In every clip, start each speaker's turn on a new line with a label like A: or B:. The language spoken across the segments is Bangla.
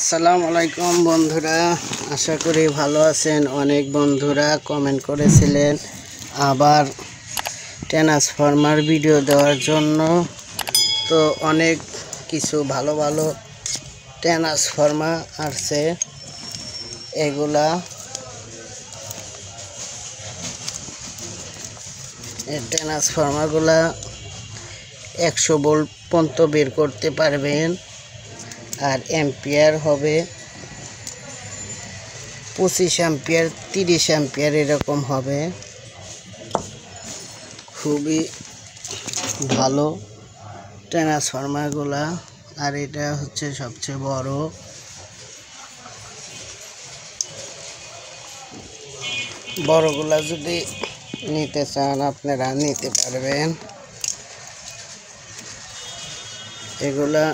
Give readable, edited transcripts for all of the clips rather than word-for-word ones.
A: আসসালামু আলাইকুম বন্ধুরা, আশা করি ভালো আছেন। অনেক বন্ধুরা কমেন্ট করেছিলেন আবার ট্রান্সফরমার ভিডিও দেওয়ার জন্য। তো অনেক কিছু ভালো ভালো ট্রান্সফরমার আছে। এগুলা এই ট্রান্সফরমারগুলা 100 ভোল্ট পর্যন্ত বের করতে পারবেন। আর অ্যাম্পিয়ার হবে 25 অ্যাম্পিয়ার, 30 অ্যাম্পিয়ার এরকম হবে। খুবই ভালো ট্রান্সফরমারগুলা। আর এটা হচ্ছে সবচেয়ে বড়। বড়গুলা যদি নিতে চান আপনারা নিতে পারবেন। এগুলা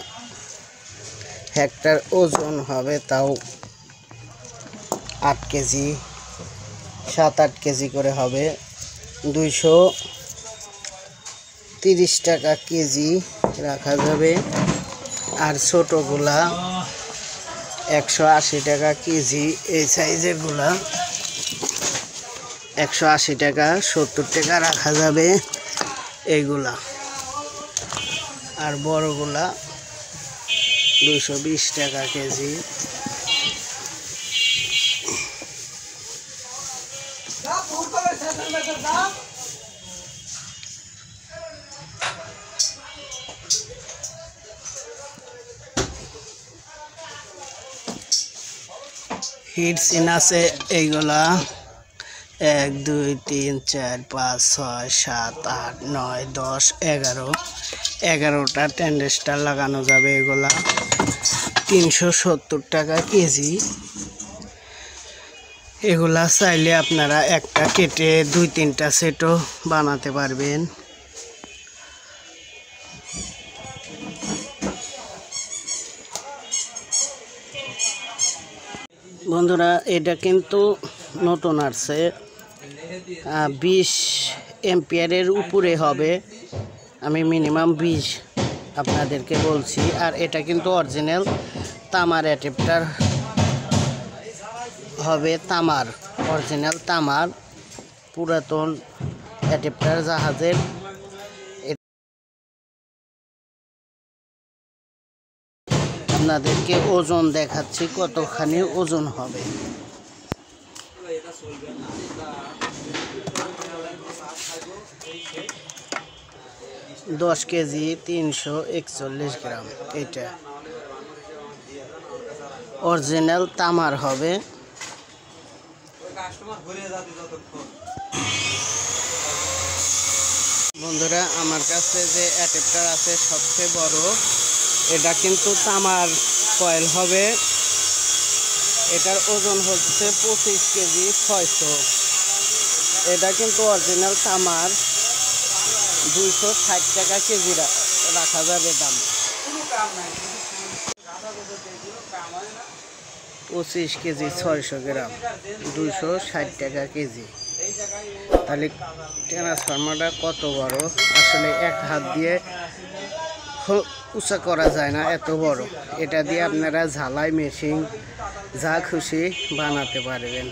A: হেক্টর ওজন হবে তাও 8 কেজি, 7-8 কেজি করে হবে। 230 টাকা কেজি রাখা যাবে। আর ছোটোগুলা 180 টাকা কেজি। এই সাইজেরগুলা 180 টাকা, 70 টাকা রাখা যাবে এইগুলা। আর বড়গুলা 220 টাকা কেজি। হিট সিন আছে এইগুলা 1 2 3 4 5 6 7 8 9 10 11টা টেন্ডেস্টার লাগানো যাবে। এগুলা 370 টাকা কেজি। এগুলা চাইলে আপনারা একটা কেটে 2-3টা সেটও বানাতে পারবেন। বন্ধুরা এটা কিন্তু নতুন আসছে, 20 অ্যাম্পিয়ারের উপরে হবে। আমি মিনিমাম 20 আপনাদেরকে বলছি। আর এটা কিন্তু অরিজিনাল তামার অ্যাডাপ্টার হবে। তামার অরিজিনাল তামার পুরাতন অ্যাডাপ্টার জাহাজের। আপনাদেরকে ওজন দেখাচ্ছি কতখানি ওজন হবে। দশ কেজি 341 গ্রাম। এটা অরিজিনাল তামার হবে। বন্ধুরা আমার কাছে যে অ্যাডাপ্টার আছে সবচেয়ে বড়, এটা কিন্তু তামার কয়েল হবে। এটার ওজন হচ্ছে 25 কেজি 600। এটা কিন্তু অরিজিনাল তামার। 260 টাকা কেজি রাখা যাবে দাম। 25 কেজি 600 গ্রাম, 260 টাকা কেজি। তাহলে ট্রান্সফরমারটা কত বড়, আসলে এক হাত দিয়ে উঁচা করা যায় না, এত বড়। এটা দিয়ে আপনারা ঝালাই মেশিন যা খুশি বানাতে পারবেন।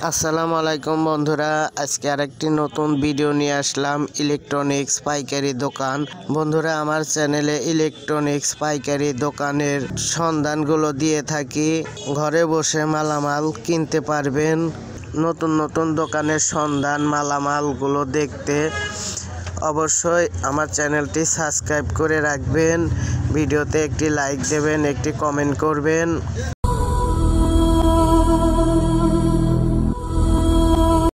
A: আসসালামু আলাইকুম বন্ধুরা, আজকে আরেকটি নতুন ভিডিও নিয়ে আসলাম। ইলেকট্রনিক্স পাইকারি দোকান। বন্ধুরা আমার চ্যানেলে ইলেকট্রনিক্স পাইকারি দোকানের সন্ধানগুলো দিয়ে থাকি। ঘরে বসে মালামাল কিনতে পারবেন। নতুন নতুন দোকানের সন্ধান মালামালগুলো দেখতে অবশ্যই আমার চ্যানেলটি সাবস্ক্রাইব করে রাখবেন। ভিডিওতে একটি লাইক দেবেন, একটি কমেন্ট করবেন।